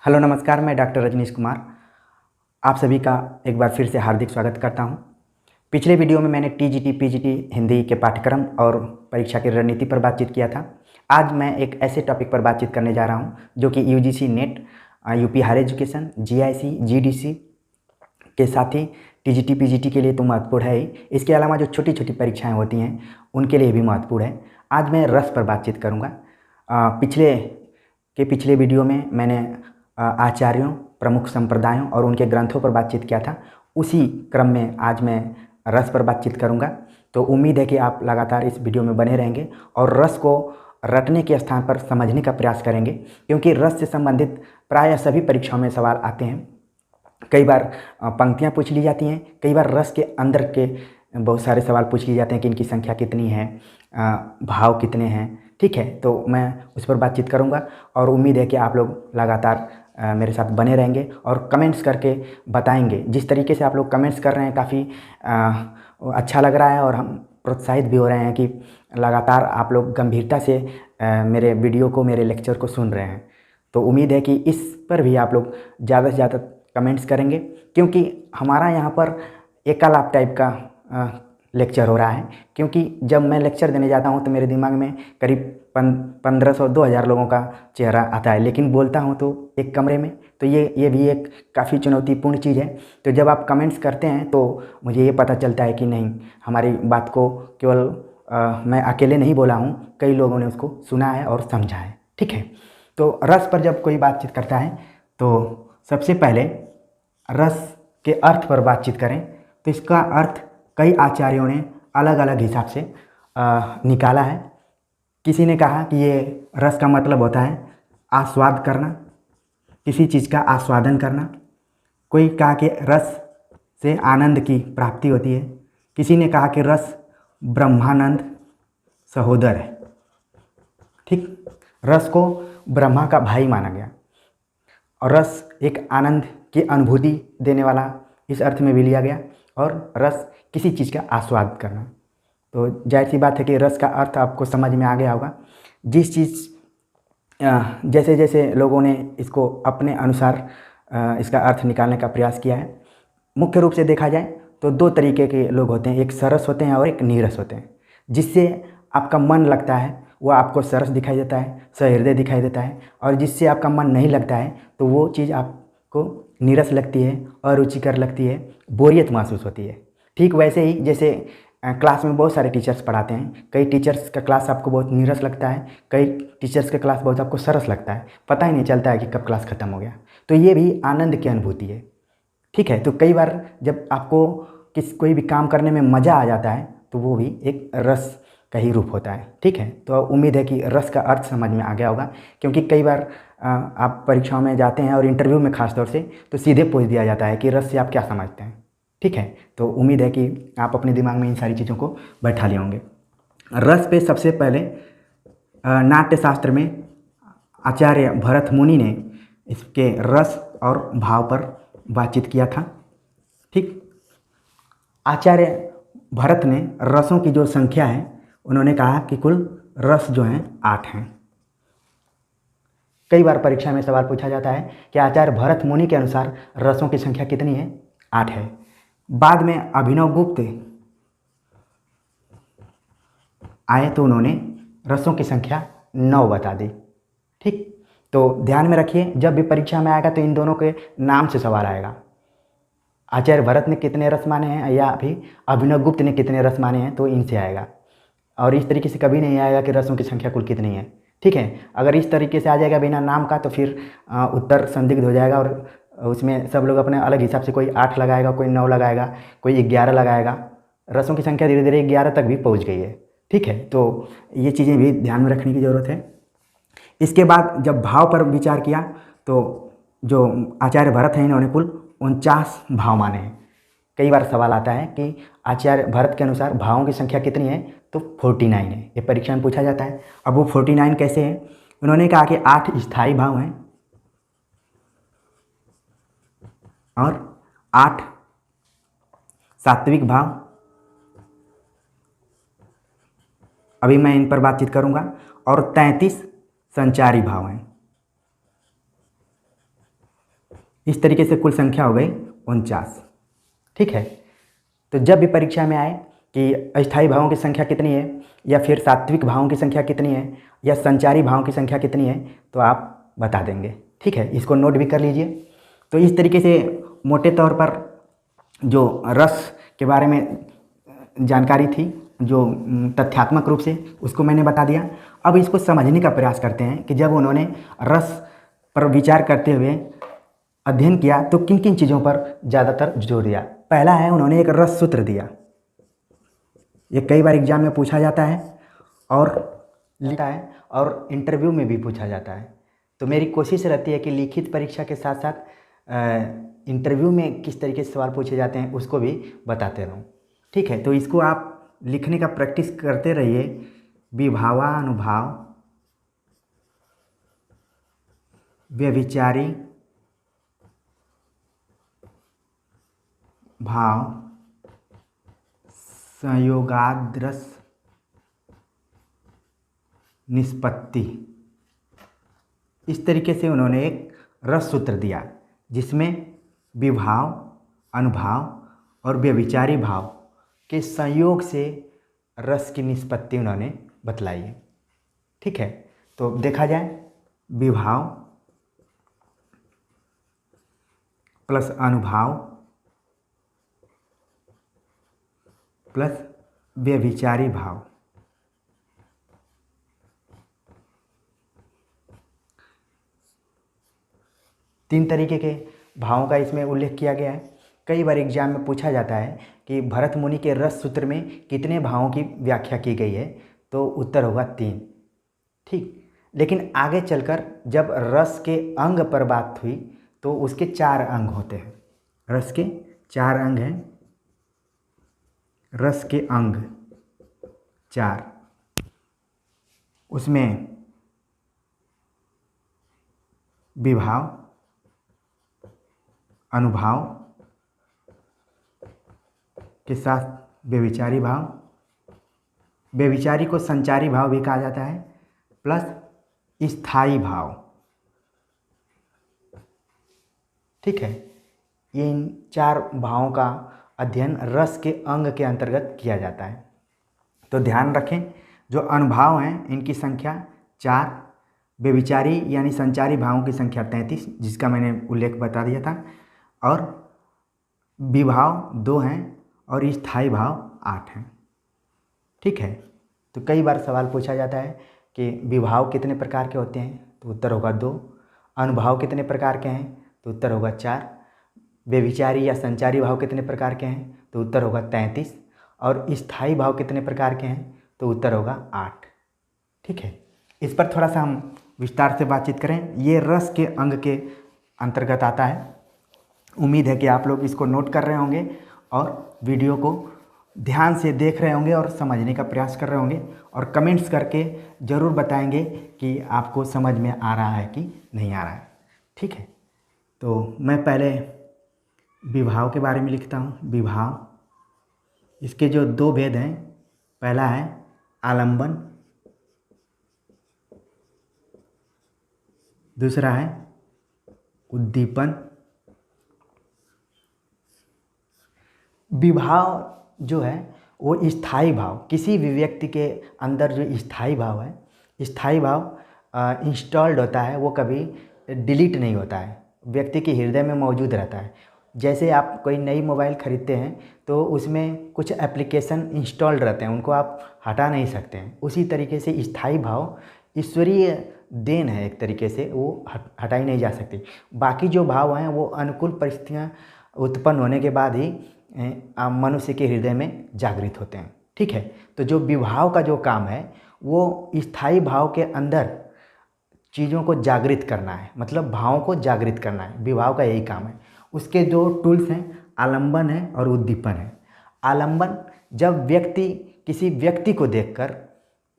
Hello नमस्कार, मैं doctor Rajneesh Kumar आप सभी का एक बार फिर से हार्दिक स्वागत करता हूं। पिछले वीडियो में मैंने टीजीटी पीजीटी हिंदी के पाठ्यक्रम और परीक्षा की रणनीति पर बातचीत किया था। आज मैं एक ऐसे टॉपिक पर बातचीत करने जा रहा हूं जो कि UGC NET, UP higher education, GIC, GDC के साथ ही टीजीटी पीजीटी के लिए तो महत्वपूर्ण है ही, इसके अलावा जो छोटी छोटी परीक्षाएँ होती हैं उनके लिए भी महत्वपूर्ण है। आज मैं रस पर बातचीत करूँगा। पिछले वीडियो में मैंने आचार्यों, प्रमुख संप्रदायों और उनके ग्रंथों पर बातचीत किया था। उसी क्रम में आज मैं रस पर बातचीत करूंगा। तो उम्मीद है कि आप लगातार इस वीडियो में बने रहेंगे और रस को रटने के स्थान पर समझने का प्रयास करेंगे, क्योंकि रस से संबंधित प्रायः सभी परीक्षाओं में सवाल आते हैं। कई बार पंक्तियाँ पूछ ली जाती हैं, कई बार रस के अंदर के बहुत सारे सवाल पूछ लिए जाते हैं कि इनकी संख्या कितनी है, भाव कितने हैं। ठीक है, तो मैं उस पर बातचीत करूंगा और उम्मीद है कि आप लोग लगातार मेरे साथ बने रहेंगे और कमेंट्स करके बताएंगे। जिस तरीके से आप लोग कमेंट्स कर रहे हैं काफ़ी अच्छा लग रहा है और हम प्रोत्साहित भी हो रहे हैं कि लगातार आप लोग गंभीरता से मेरे वीडियो को, मेरे लेक्चर को सुन रहे हैं। तो उम्मीद है कि इस पर भी आप लोग ज़्यादा से ज़्यादा कमेंट्स करेंगे, क्योंकि हमारा यहाँ पर एकालाप टाइप का लेक्चर हो रहा है। क्योंकि जब मैं लेक्चर देने जाता हूँ तो मेरे दिमाग में करीब 1500-2000 लोगों का चेहरा आता है, लेकिन बोलता हूँ तो एक कमरे में। तो ये भी एक काफ़ी चुनौतीपूर्ण चीज़ है। तो जब आप कमेंट्स करते हैं तो मुझे ये पता चलता है कि नहीं, हमारी बात को केवल मैं अकेले नहीं बोला हूँ, कई लोगों ने उसको सुना है और समझा है। ठीक है, तो रस पर जब कोई बातचीत करता है तो सबसे पहले रस के अर्थ पर बातचीत करें तो इसका अर्थ कई आचार्यों ने अलग अलग हिसाब से निकाला है। किसी ने कहा कि ये रस का मतलब होता है आस्वाद करना, किसी चीज़ का आस्वादन करना। कोई कहा कि रस से आनंद की प्राप्ति होती है। किसी ने कहा कि रस ब्रह्मानंद सहोदर है। ठीक, रस को ब्रह्मा का भाई माना गया और रस एक आनंद की अनुभूति देने वाला इस अर्थ में भी लिया गया। और रस किसी चीज़ का आस्वाद करना, तो जाहिर सी बात है कि रस का अर्थ आपको समझ में आ गया होगा। जिस चीज़ जैसे जैसे लोगों ने इसको अपने अनुसार इसका अर्थ निकालने का प्रयास किया है। मुख्य रूप से देखा जाए तो दो तरीके के लोग होते हैं, एक सरस होते हैं और एक नीरस होते हैं। जिससे आपका मन लगता है वो आपको सरस दिखाई देता है, सहृदय दिखाई देता है, और जिससे आपका मन नहीं लगता है तो वो चीज़ आपको नीरस लगती है, अरुचिकर लगती है, बोरियत महसूस होती है। ठीक वैसे ही जैसे क्लास में बहुत सारे टीचर्स पढ़ाते हैं, कई टीचर्स का क्लास आपको बहुत नीरस लगता है, कई टीचर्स का क्लास बहुत आपको सरस लगता है, पता ही नहीं चलता है कि कब क्लास ख़त्म हो गया। तो ये भी आनंद की अनुभूति है। ठीक है, तो कई बार जब आपको कोई भी काम करने में मज़ा आ जाता है तो वो भी एक रस का ही रूप होता है। ठीक है, तो उम्मीद है कि रस का अर्थ समझ में आ गया होगा, क्योंकि कई बार आप परीक्षाओं में जाते हैं और इंटरव्यू में खास तौर से तो सीधे पूछ दिया जाता है कि रस से आप क्या समझते हैं। ठीक है, तो उम्मीद है कि आप अपने दिमाग में इन सारी चीज़ों को बैठा लिए होंगे। रस पे सबसे पहले नाट्यशास्त्र में आचार्य भरत मुनि ने इसके रस और भाव पर बातचीत किया था। ठीक, आचार्य भरत ने रसों की जो संख्या है उन्होंने कहा कि कुल रस जो हैं 8 हैं। कई बार परीक्षा में सवाल पूछा जाता है कि आचार्य भरत मुनि के अनुसार रसों की संख्या कितनी है? 8 है। बाद में अभिनव गुप्त आए तो उन्होंने रसों की संख्या 9 बता दी। ठीक, तो ध्यान में रखिए, जब भी परीक्षा में आएगा तो इन दोनों के नाम से सवाल आएगा। आचार्य भरत ने कितने रस माने हैं या फिर अभिनव गुप्त ने कितने रस माने हैं, तो इनसे आएगा। और इस तरीके से कभी नहीं आएगा कि रसों की संख्या कुल कितनी है। ठीक है, अगर इस तरीके से आ जाएगा बिना नाम का तो फिर उत्तर संदिग्ध हो जाएगा और उसमें सब लोग अपने अलग हिसाब से, कोई 8 लगाएगा, कोई 9 लगाएगा, कोई 11 लगाएगा। रसों की संख्या धीरे धीरे 11 तक भी पहुंच गई है। ठीक है, तो ये चीज़ें भी ध्यान में रखने की ज़रूरत है। इसके बाद जब भाव पर विचार किया तो जो आचार्य भरत हैं इन्होंने कुल 49 भाव माने हैं। कई बार सवाल आता है कि आचार्य भरत के अनुसार भावों की संख्या कितनी है, तो 49 है। ये परीक्षा में पूछा जाता है। अब वो 49 कैसे है? उन्होंने कहा कि 8 स्थायी भाव हैं और 8 सात्विक भाव, अभी मैं इन पर बातचीत करूंगा, और 33 संचारी भाव हैं। इस तरीके से कुल संख्या हो गई 49। ठीक है, तो जब भी परीक्षा में आए कि अस्थायी भावों की संख्या कितनी है या फिर सात्विक भावों की संख्या कितनी है या संचारी भावों की संख्या कितनी है तो आप बता देंगे। ठीक है, इसको नोट भी कर लीजिए। तो इस तरीके से मोटे तौर पर जो रस के बारे में जानकारी थी, जो तथ्यात्मक रूप से, उसको मैंने बता दिया। अब इसको समझने का प्रयास करते हैं कि जब उन्होंने रस पर विचार करते हुए अध्ययन किया तो किन किन चीज़ों पर ज़्यादातर जोर दिया। पहला है, उन्होंने एक रस सूत्र दिया। ये कई बार एग्जाम में पूछा जाता है और लिखा है और इंटरव्यू में भी पूछा जाता है। तो मेरी कोशिश रहती है कि लिखित परीक्षा के साथ साथ इंटरव्यू में किस तरीके से सवाल पूछे जाते हैं उसको भी बताते रहूँ। ठीक है, तो इसको आप लिखने का प्रैक्टिस करते रहिए। विभावानुभाव, व्यभिचारी भाव, संयोगाद्रस निष्पत्ति, इस तरीके से उन्होंने एक रस सूत्र दिया जिसमें विभाव, अनुभाव और व्यभिचारी भाव के संयोग से रस की निष्पत्ति उन्होंने बतलाई है। ठीक है, तो देखा जाए, विभाव प्लस अनुभाव प्लस व्यभिचारी भाव, तीन तरीके के भावों का इसमें उल्लेख किया गया है। कई बार एग्जाम में पूछा जाता है कि भरत मुनि के रस सूत्र में कितने भावों की व्याख्या की गई है, तो उत्तर होगा 3। ठीक, लेकिन आगे चलकर जब रस के अंग पर बात हुई तो उसके 4 अंग होते हैं। रस के 4 अंग हैं। रस के अंग 4, उसमें विभाव, अनुभाव के साथ व्यभिचारी भाव, व्यभिचारी को संचारी भाव भी कहा जाता है, प्लस स्थायी भाव। ठीक है, ये इन 4 भावों का अध्ययन रस के अंग के अंतर्गत किया जाता है। तो ध्यान रखें, जो अनुभाव हैं इनकी संख्या 4, व्यभिचारी यानी संचारी भावों की संख्या 33 जिसका मैंने उल्लेख बता दिया था, और विभाव 2 हैं और स्थायी भाव 8 हैं। ठीक है, तो कई बार सवाल पूछा जाता है कि विभाव कितने प्रकार के होते हैं, तो उत्तर होगा 2। अनुभाव कितने प्रकार के हैं, तो उत्तर होगा 4। व्यभिचारी या संचारी भाव कितने प्रकार के हैं, तो उत्तर होगा 33। और स्थायी भाव कितने प्रकार के हैं, तो उत्तर होगा 8। ठीक है, इस पर थोड़ा सा हम विस्तार से बातचीत करें। ये रस के अंग के अंतर्गत आता है। उम्मीद है कि आप लोग इसको नोट कर रहे होंगे और वीडियो को ध्यान से देख रहे होंगे और समझने का प्रयास कर रहे होंगे, और कमेंट्स करके ज़रूर बताएंगे कि आपको समझ में आ रहा है कि नहीं आ रहा है। ठीक है, तो मैं पहले विभाव के बारे में लिखता हूँ। विभाव, इसके जो 2 भेद हैं, पहला है आलंबन, दूसरा है उद्दीपन। विभाव जो है वो स्थायी भाव, किसी भी व्यक्ति के अंदर जो स्थायी भाव है, स्थायी भाव इंस्टॉल्ड होता है, वो कभी डिलीट नहीं होता है, व्यक्ति के हृदय में मौजूद रहता है। जैसे आप कोई नई मोबाइल ख़रीदते हैं तो उसमें कुछ एप्लीकेशन इंस्टॉल्ड रहते हैं, उनको आप हटा नहीं सकते हैं। उसी तरीके से स्थायी भाव ईश्वरीय देन है, एक तरीके से वो हटाई नहीं जा सकती। बाकी जो भाव हैं वो अनुकूल परिस्थितियाँ उत्पन्न होने के बाद ही मनुष्य के हृदय में जागृत होते हैं। ठीक है, तो जो विभाव का जो काम है वो स्थायी भाव के अंदर चीज़ों को जागृत करना है, मतलब भावों को जागृत करना है, विभाव का यही काम है। उसके जो टूल्स हैं, आलंबन है और उद्दीपन है। आलंबन, जब व्यक्ति किसी व्यक्ति को देखकर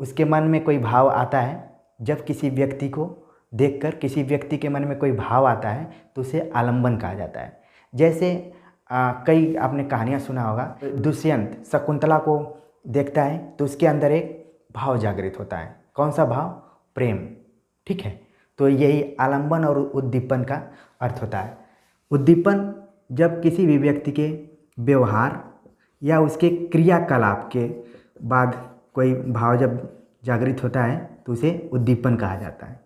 उसके मन में कोई भाव आता है, जब किसी व्यक्ति को देखकर किसी व्यक्ति के मन में कोई भाव आता है तो उसे आलंबन कहा जाता है। जैसे कई आपने कहानियाँ सुना होगा, दुष्यंत शकुंतला को देखता है तो उसके अंदर एक भाव जागृत होता है। कौन सा भाव? प्रेम। ठीक है, तो यही आलंबन और उद्दीपन का अर्थ होता है। उद्दीपन जब किसी भी व्यक्ति के व्यवहार या उसके क्रियाकलाप के बाद कोई भाव जब जागृत होता है तो उसे उद्दीपन कहा जाता है।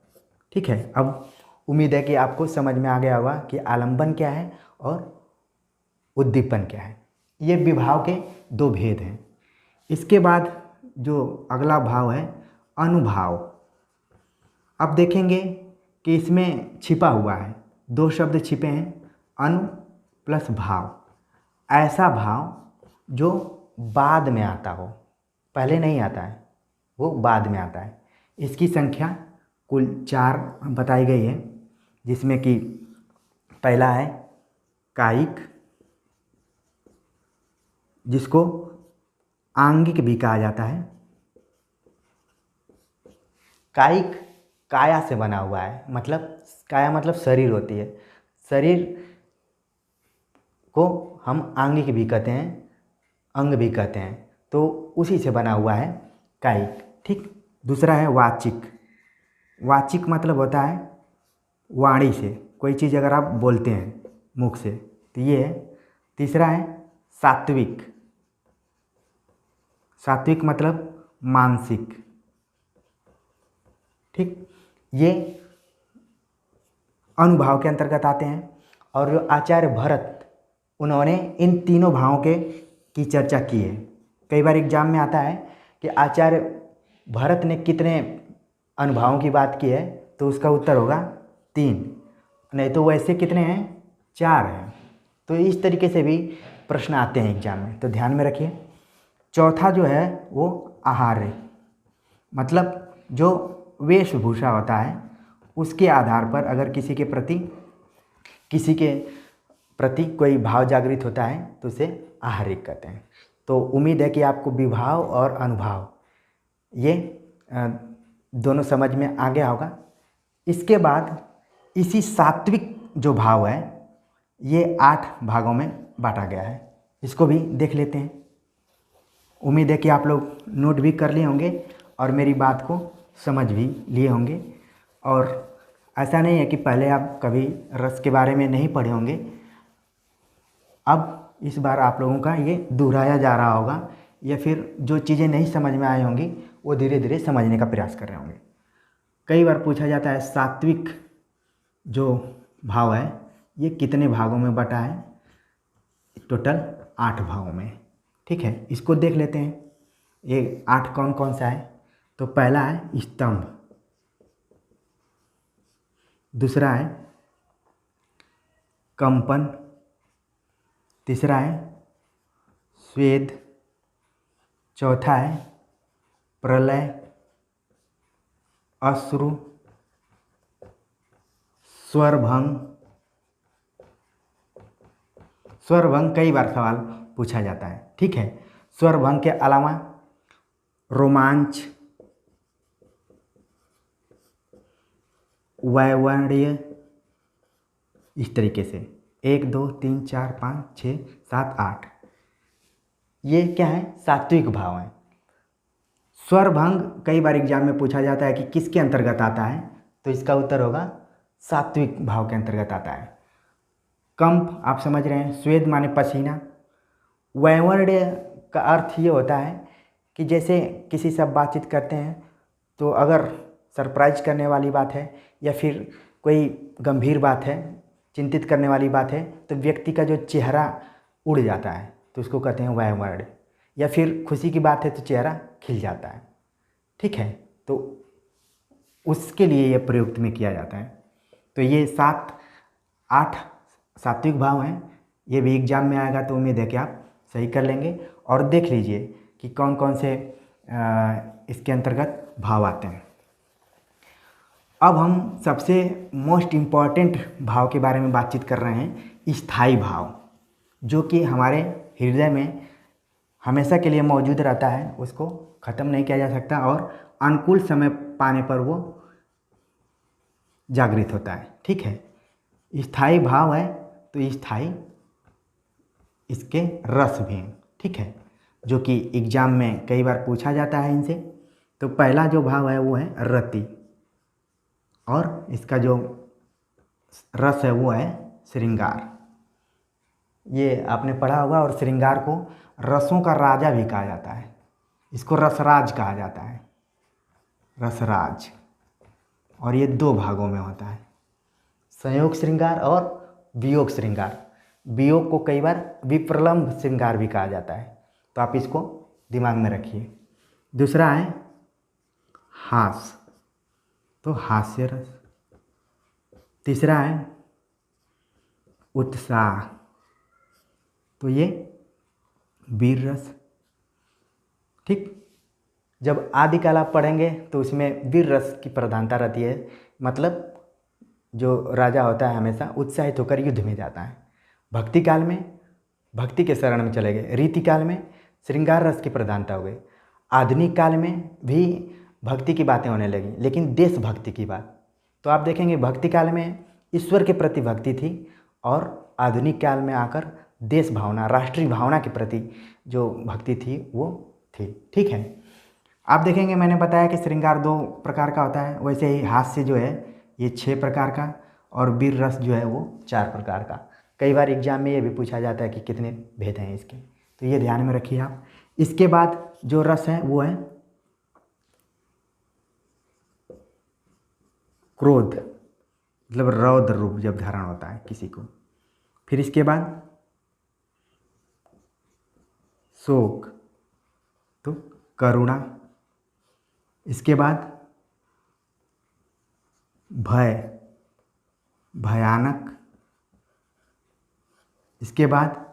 ठीक है, अब उम्मीद है कि आपको समझ में आ गया होगा कि आलंबन क्या है और उद्दीपन क्या है। ये विभाव के दो भेद हैं। इसके बाद जो अगला भाव है अनुभाव। अब देखेंगे कि इसमें छिपा हुआ है, दो शब्द छिपे हैं, अनु प्लस भाव। ऐसा भाव जो बाद में आता हो, पहले नहीं आता है, वो बाद में आता है। इसकी संख्या कुल 4 बताई गई है, जिसमें कि पहला है कायिक, जिसको आंगिक भी कहा जाता है। कायिक काया से बना हुआ है, मतलब काया मतलब शरीर होती है, शरीर को हम आंगिक भी कहते हैं, अंग भी कहते हैं, तो उसी से बना हुआ है कायिक। ठीक, दूसरा है वाचिक। वाचिक मतलब होता है वाणी से, कोई चीज़ अगर आप बोलते हैं मुख से, तो ये है। तीसरा है सात्विक। सात्विक मतलब मानसिक। ठीक, ये अनुभाव के अंतर्गत आते हैं। और जो आचार्य भरत, उन्होंने इन तीनों भावों की चर्चा की है। कई बार एग्जाम में आता है कि आचार्य भरत ने कितने अनुभावों की बात की है, तो उसका उत्तर होगा 3, नहीं तो वैसे कितने हैं, 4 हैं। तो इस तरीके से भी प्रश्न आते हैं एग्जाम में, तो ध्यान में रखिए। चौथा जो है वो आहार्य, मतलब जो वेशभूषा होता है उसके आधार पर अगर किसी के प्रति कोई भाव जागृत होता है तो उसे आहारिक कहते हैं। तो उम्मीद है कि आपको विभाव और अनुभाव ये दोनों समझ में आ गया होगा। इसके बाद इसी सात्विक जो भाव है ये 8 भागों में बांटा गया है, इसको भी देख लेते हैं। उम्मीद है कि आप लोग नोट भी कर लिए होंगे और मेरी बात को समझ भी लिए होंगे। और ऐसा नहीं है कि पहले आप कभी रस के बारे में नहीं पढ़े होंगे, अब इस बार आप लोगों का ये दोहराया जा रहा होगा, या फिर जो चीज़ें नहीं समझ में आई होंगी वो धीरे धीरे समझने का प्रयास कर रहे होंगे। कई बार पूछा जाता है सात्विक जो भाव है ये कितने भागों में बटा है, टोटल 8 भागों में। ठीक है, इसको देख लेते हैं, ये 8 कौन कौन सा है। तो पहला है स्तंभ, दूसरा है कंपन, तीसरा है स्वेद, चौथा है प्रलय, अश्रु, स्वरभंग। स्वरभंग कई बार सवाल पूछा जाता है। ठीक है, स्वरभंग के अलावा रोमांच, वैवर्ण्य, इस तरीके से 1 2 3 4 5 6 7 8, ये क्या है, सात्विक भाव है। स्वरभंग कई बार एग्जाम में पूछा जाता है कि किसके अंतर्गत आता है, तो इसका उत्तर होगा सात्विक भाव के अंतर्गत आता है। कंप आप समझ रहे हैं, स्वेद माने पसीना। वैवर्ण्य का अर्थ ये होता है कि जैसे किसी से बातचीत करते हैं तो अगर सरप्राइज करने वाली बात है या फिर कोई गंभीर बात है, चिंतित करने वाली बात है, तो व्यक्ति का जो चेहरा उड़ जाता है तो उसको कहते हैं वैवर्ण्य। या फिर खुशी की बात है तो चेहरा खिल जाता है। ठीक है, तो उसके लिए यह प्रयुक्त में किया जाता है। तो ये 7 8 सात्विक भाव हैं, ये भी एग्जाम में आएगा, तो उम्मीद है कि आप सही कर लेंगे। और देख लीजिए कि कौन कौन से इसके अंतर्गत भाव आते हैं। अब हम सबसे मोस्ट इम्पॉर्टेंट भाव के बारे में बातचीत कर रहे हैं, स्थायी भाव, जो कि हमारे हृदय में हमेशा के लिए मौजूद रहता है, उसको ख़त्म नहीं किया जा सकता और अनुकूल समय पाने पर वो जागृत होता है। ठीक है, स्थायी भाव है तो स्थायी इसके रस भी हैं। ठीक है, जो कि एग्जाम में कई बार पूछा जाता है इनसे। तो पहला जो भाव है वो है रति, और इसका जो रस है वो है श्रृंगार। ये आपने पढ़ा होगा। और श्रृंगार को रसों का राजा भी कहा जाता है। इसको रसराज कहा जाता है, रसराज। और ये 2 भागों में होता है, संयोग श्रृंगार और वियोग श्रृंगार। वियोग को कई बार विप्रलंब श्रृंगार भी कहा जाता है, तो आप इसको दिमाग में रखिए। दूसरा है हास, तो हास्य रस। तीसरा है उत्साह, तो ये वीर रस। ठीक, जब आदि काल आप पढ़ेंगे तो उसमें वीर रस की प्रधानता रहती है। मतलब जो राजा होता है हमेशा उत्साहित होकर युद्ध में जाता है। भक्ति काल में भक्ति के शरण में चले गए। रीति काल में श्रृंगार रस की प्रधानता हो गई। आधुनिक काल में भी भक्ति की बातें होने लगी, लेकिन देशभक्ति की बात। तो आप देखेंगे भक्ति काल में ईश्वर के प्रति भक्ति थी, और आधुनिक काल में आकर देश भावना, राष्ट्रीय भावना के प्रति जो भक्ति थी वो थी। ठीक है, आप देखेंगे मैंने बताया कि श्रृंगार 2 प्रकार का होता है, वैसे ही हास्य जो है ये 6 प्रकार का, और वीर रस जो है वो 4 प्रकार का। कई बार एग्जाम में ये भी पूछा जाता है कि कितने भेद हैं इसके, तो ये ध्यान में रखिए आप। इसके बाद जो रस है वो है क्रोध, मतलब रौद्र रूप जब धारण होता है किसी को। फिर इसके बाद शोक, तो करुणा। इसके बाद भय, भयानक। इसके बाद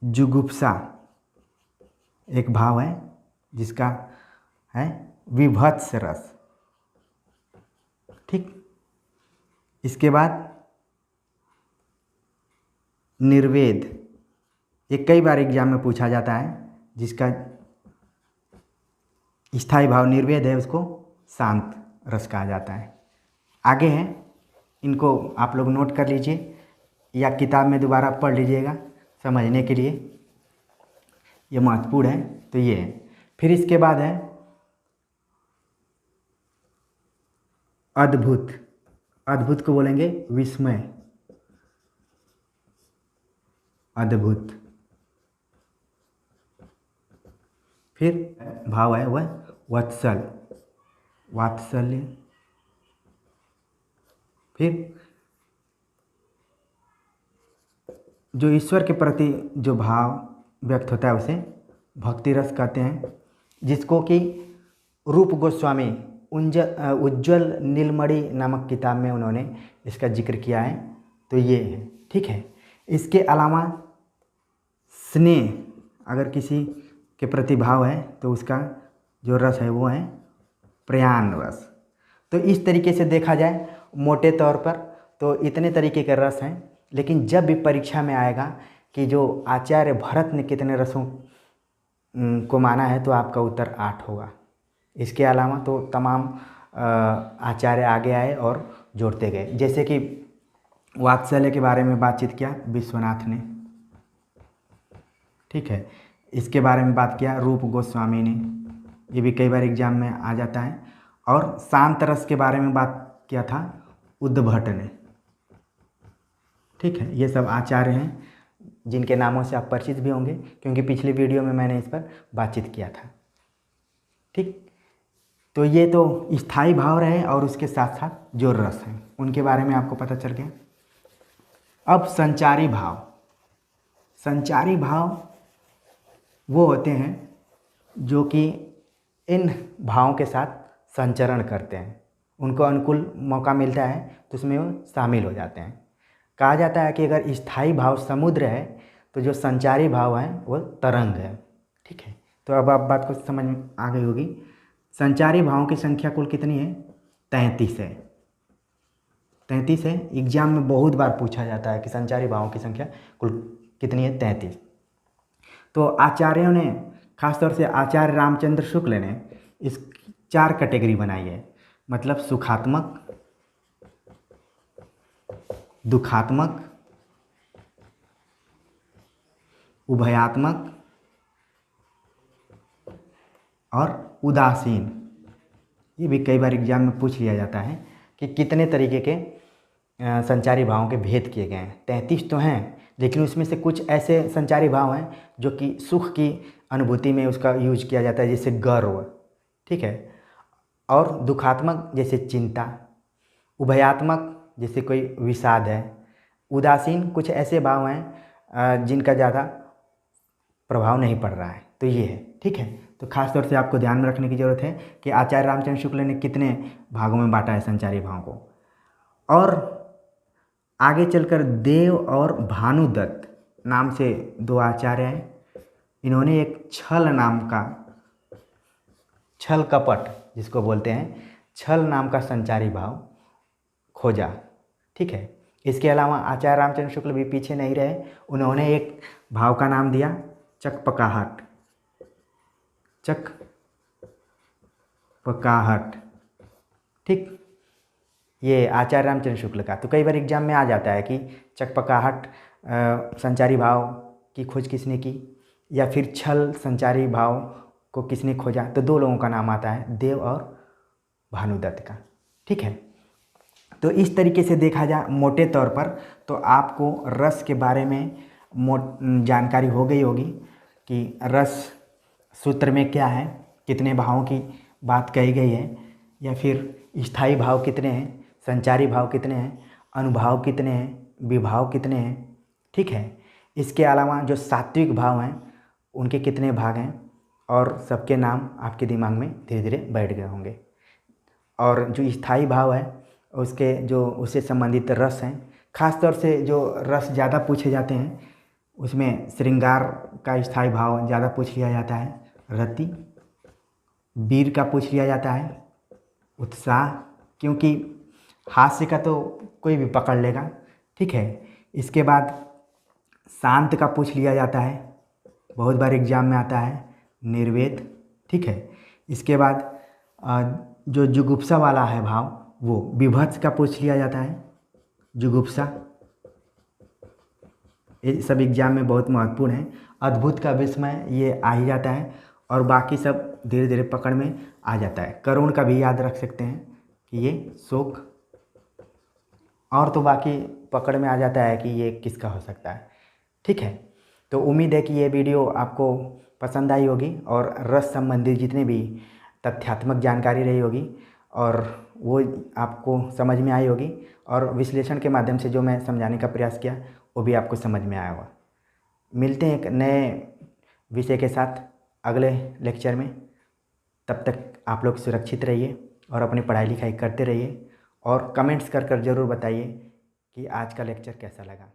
जुगुप्सा, एक भाव है जिसका है विभत्स रस। ठीक, इसके बाद निर्वेद, ये कई बार एग्जाम में पूछा जाता है, जिसका स्थायी भाव निर्वेद है उसको शांत रस कहा जाता है। आगे है, इनको आप लोग नोट कर लीजिए या किताब में दोबारा पढ़ लीजिएगा समझने के लिए, ये महत्वपूर्ण है। तो ये है। फिर इसके बाद है अद्भुत। अद्भुत को बोलेंगे विस्मय, अद्भुत। फिर भाव है वह वत्सल, वात्सल्य। फिर जो ईश्वर के प्रति जो भाव व्यक्त होता है उसे भक्ति रस कहते हैं, जिसको कि रूप गोस्वामी उज्ज्वल नीलमणि नामक किताब में उन्होंने इसका जिक्र किया है। तो ये है। ठीक है, इसके अलावा स्नेह, अगर किसी के प्रति भाव है तो उसका जो रस है वो है प्रयाण रस। तो इस तरीके से देखा जाए मोटे तौर पर तो इतने तरीके के रस हैं, लेकिन जब भी परीक्षा में आएगा कि जो आचार्य भरत ने कितने रसों को माना है तो आपका उत्तर 8 होगा। इसके अलावा तो तमाम आचार्य आगे आए और जोड़ते गए। जैसे कि वात्सल्य के बारे में बातचीत किया विश्वनाथ ने, ठीक है, इसके बारे में बात किया रूप गोस्वामी ने, ये भी कई बार एग्जाम में आ जाता है। और शांत रस के बारे में बात किया था उद्भट ने। ठीक है, ये सब आचार्य हैं जिनके नामों से आप परिचित भी होंगे, क्योंकि पिछली वीडियो में मैंने इस पर बातचीत किया था। ठीक, तो ये तो स्थायी भाव रहे और उसके साथ साथ जो रस हैं उनके बारे में आपको पता चल गया। अब संचारी भाव। संचारी भाव वो होते हैं जो कि इन भावों के साथ संचरण करते हैं, उनको अनुकूल मौका मिलता है तो उसमें वो शामिल हो जाते हैं। कहा जाता है कि अगर स्थायी भाव समुद्र है तो जो संचारी भाव है वो तरंग है। ठीक है, तो अब आप बात को समझ में आ गई होगी। संचारी भावों की संख्या कुल कितनी है? 33 है। 33 है। एग्जाम में बहुत बार पूछा जाता है कि संचारी भावों की संख्या कुल कितनी है? 33। तो आचार्यों ने, खासतौर से आचार्य रामचंद्र शुक्ल ने इस 4 कैटेगरी बनाई है, मतलब सुखात्मक, दुखात्मक, उभयात्मक और उदासीन। ये भी कई बार एग्जाम में पूछ लिया जाता है कि कितने तरीके के संचारी भावों के भेद किए गए हैं। 33 तो हैं, लेकिन उसमें से कुछ ऐसे संचारी भाव हैं जो कि सुख की अनुभूति में उसका यूज किया जाता है, जैसे गर्व, ठीक है, और दुखात्मक जैसे चिंता, उभयात्मक जैसे कोई विषाद है, उदासीन कुछ ऐसे भाव हैं जिनका ज़्यादा प्रभाव नहीं पड़ रहा है। तो ये है, ठीक है। तो खास तौर से आपको ध्यान में रखने की ज़रूरत है कि आचार्य रामचंद्र शुक्ल ने कितने भागों में बांटा है संचारी भावों को। और आगे चलकर देव और भानुदत्त नाम से दो आचार्य हैं। इन्होंने एक छल नाम का, छल कपट जिसको बोलते हैं, छल नाम का संचारी भाव खोजा, ठीक है। इसके अलावा आचार्य रामचंद्र शुक्ल भी पीछे नहीं रहे, उन्होंने एक भाव का नाम दिया चकपकाहट, चकपकाहट, ठीक। ये आचार्य रामचंद्र शुक्ल का। तो कई बार एग्जाम में आ जाता है कि चकपकाहट संचारी भाव की खोज किसने की, या फिर छल संचारी भाव को किसने खोजा। तो दो लोगों का नाम आता है, देव और भानुदत्त का, ठीक है। तो इस तरीके से देखा जाए मोटे तौर पर तो आपको रस के बारे में जानकारी हो गई होगी कि रस सूत्र में क्या है, कितने भावों की बात कही गई है, या फिर स्थायी भाव कितने हैं, संचारी भाव कितने हैं, अनुभाव कितने हैं, विभाव कितने हैं, ठीक है। इसके अलावा जो सात्विक भाव हैं उनके कितने भाग हैं, और सबके नाम आपके दिमाग में धीरे धीरे बैठ गए होंगे। और जो स्थायी भाव है उसके जो उससे संबंधित रस हैं, खास तौर से जो रस ज़्यादा पूछे जाते हैं उसमें श्रृंगार का स्थायी भाव ज़्यादा पूछ लिया जाता है, रति, वीर का पूछ लिया जाता है, उत्साह, क्योंकि हास्य का तो कोई भी पकड़ लेगा, ठीक है। इसके बाद शांत का पूछ लिया जाता है, बहुत बार एग्जाम में आता है, निर्वेद, ठीक है। इसके बाद जो जुगुप्सा वाला है भाव, वो विभत्स का पूछ लिया जाता है, जुगुप्सा। ये सब एग्जाम में बहुत महत्वपूर्ण है। अद्भुत का विस्मय ये आ ही जाता है, और बाकी सब धीरे धीरे पकड़ में आ जाता है। करुण का भी याद रख सकते हैं कि ये शोक, और तो बाकी पकड़ में आ जाता है कि ये किसका हो सकता है, ठीक है। तो उम्मीद है कि ये वीडियो आपको पसंद आई होगी, और रस संबंधी जितने भी तथ्यात्मक जानकारी रही होगी और वो आपको समझ में आई होगी, और विश्लेषण के माध्यम से जो मैं समझाने का प्रयास किया वो भी आपको समझ में आया होगा। मिलते हैं एक नए विषय के साथ अगले लेक्चर में। तब तक आप लोग सुरक्षित रहिए और अपनी पढ़ाई लिखाई करते रहिए, और कमेंट्स कर ज़रूर बताइए कि आज का लेक्चर कैसा लगा।